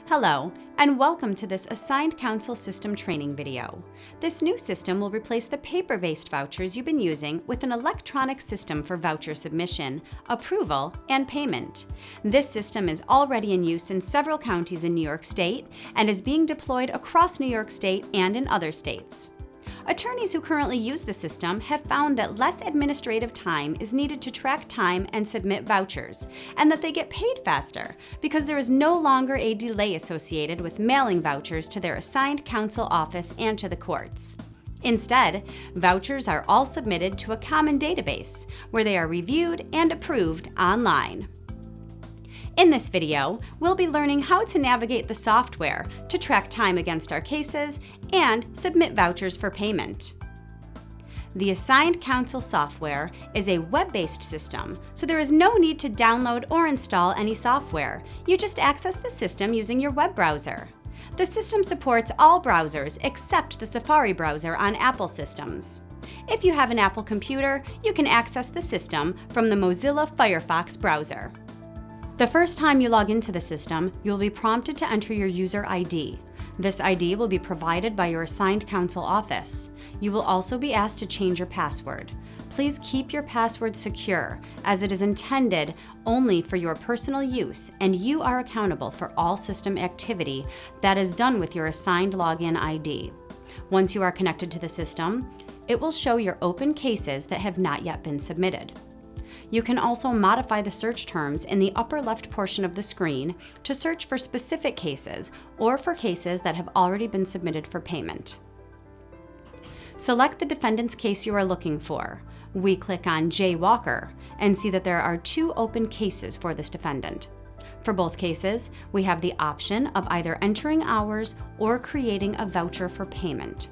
Hello, and welcome to this Assigned Counsel System training video. This new system will replace the paper-based vouchers you've been using with an electronic system for voucher submission, approval, and payment. This system is already in use in several counties in New York State and is being deployed across New York State and in other states. Attorneys who currently use the system have found that less administrative time is needed to track time and submit vouchers, and that they get paid faster because there is no longer a delay associated with mailing vouchers to their assigned counsel office and to the courts. Instead, vouchers are all submitted to a common database where they are reviewed and approved online. In this video, we'll be learning how to navigate the software to track time against our cases and submit vouchers for payment. The Assigned Counsel software is a web-based system, so there is no need to download or install any software. You just access the system using your web browser. The system supports all browsers except the Safari browser on Apple systems. If you have an Apple computer, you can access the system from the Mozilla Firefox browser. The first time you log into the system, you'll be prompted to enter your user ID. This ID will be provided by your assigned counsel office. You will also be asked to change your password. Please keep your password secure, as it is intended only for your personal use, and you are accountable for all system activity that is done with your assigned login ID. Once you are connected to the system, it will show your open cases that have not yet been submitted. You can also modify the search terms in the upper left portion of the screen to search for specific cases or for cases that have already been submitted for payment. Select the defendant's case you are looking for. We click on J. Walker and see that there are 2 open cases for this defendant. For both cases, we have the option of either entering hours or creating a voucher for payment.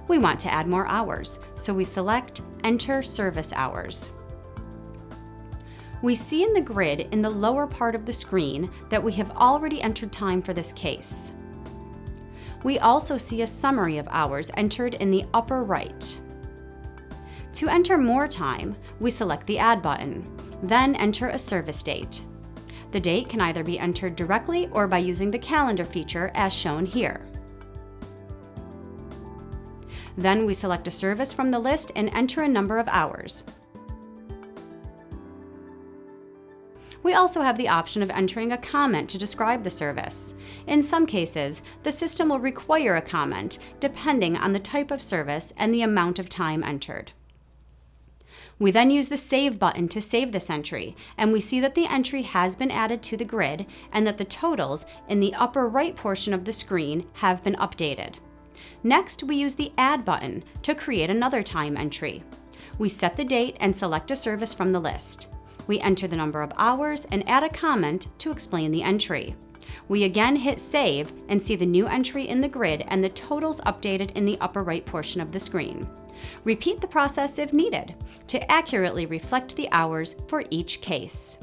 We want to add more hours, so we select Enter Service Hours. We see in the grid in the lower part of the screen that we have already entered time for this case. We also see a summary of hours entered in the upper right. To enter more time, we select the Add button, then enter a service date. The date can either be entered directly or by using the calendar feature as shown here. Then we select a service from the list and enter a number of hours. We also have the option of entering a comment to describe the service. In some cases, the system will require a comment depending on the type of service and the amount of time entered. We then use the Save button to save this entry, and we see that the entry has been added to the grid and that the totals in the upper right portion of the screen have been updated. Next, we use the Add button to create another time entry. We set the date and select a service from the list. We enter the number of hours and add a comment to explain the entry. We again hit Save and see the new entry in the grid and the totals updated in the upper right portion of the screen. Repeat the process if needed to accurately reflect the hours for each case.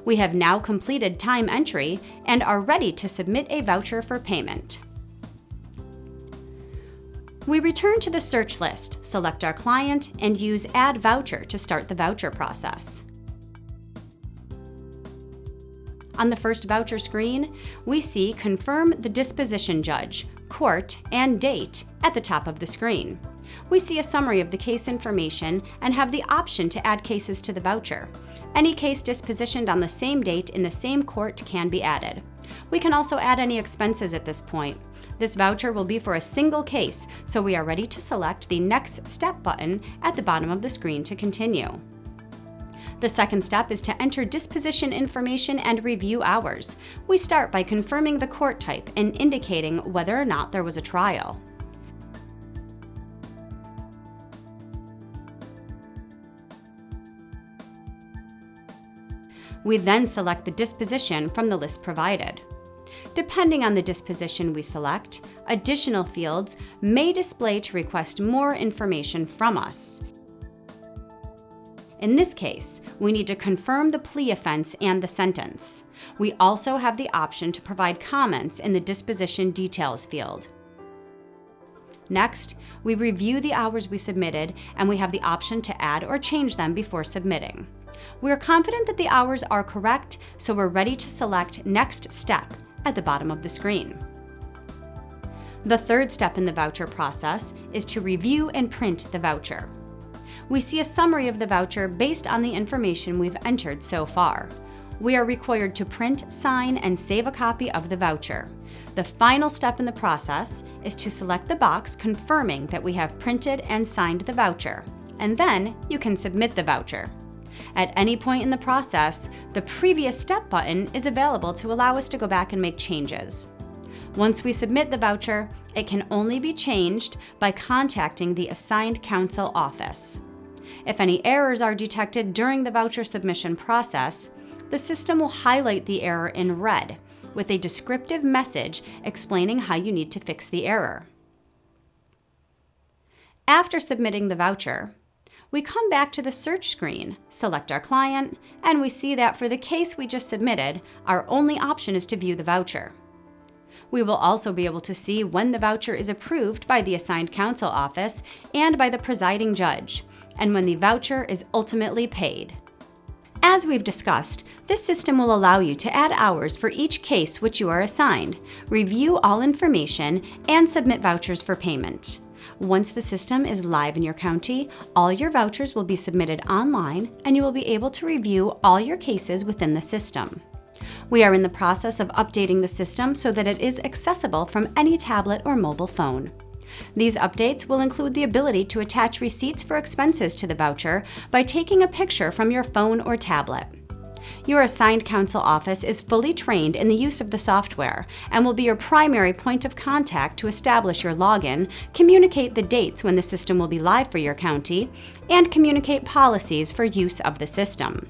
We have now completed time entry and are ready to submit a voucher for payment. We return to the search list, select our client, and use Add Voucher to start the voucher process. On the first voucher screen, we see Confirm the Disposition Judge, Court, and Date at the top of the screen. We see a summary of the case information and have the option to add cases to the voucher. Any case dispositioned on the same date in the same court can be added. We can also add any expenses at this point. This voucher will be for a single case, so we are ready to select the Next Step button at the bottom of the screen to continue. The second step is to enter disposition information and review hours. We start by confirming the court type and indicating whether or not there was a trial. We then select the disposition from the list provided. Depending on the disposition we select, additional fields may display to request more information from us. In this case, we need to confirm the plea offense and the sentence. We also have the option to provide comments in the disposition details field. Next, we review the hours we submitted, and we have the option to add or change them before submitting. We are confident that the hours are correct, so we're ready to select Next Step at the bottom of the screen. The third step in the voucher process is to review and print the voucher. We see a summary of the voucher based on the information we've entered so far. We are required to print, sign, and save a copy of the voucher. The final step in the process is to select the box confirming that we have printed and signed the voucher, and then you can submit the voucher. At any point in the process, the previous step button is available to allow us to go back and make changes. Once we submit the voucher, it can only be changed by contacting the assigned counsel office. If any errors are detected during the voucher submission process, the system will highlight the error in red with a descriptive message explaining how you need to fix the error. After submitting the voucher, we come back to the search screen, select our client, and we see that for the case we just submitted, our only option is to view the voucher. We will also be able to see when the voucher is approved by the assigned counsel office and by the presiding judge, and when the voucher is ultimately paid. As we've discussed, this system will allow you to add hours for each case which you are assigned, review all information, and submit vouchers for payment. Once the system is live in your county, all your vouchers will be submitted online, and you will be able to review all your cases within the system. We are in the process of updating the system so that it is accessible from any tablet or mobile phone. These updates will include the ability to attach receipts for expenses to the voucher by taking a picture from your phone or tablet. Your assigned counsel office is fully trained in the use of the software and will be your primary point of contact to establish your login, communicate the dates when the system will be live for your county, and communicate policies for use of the system.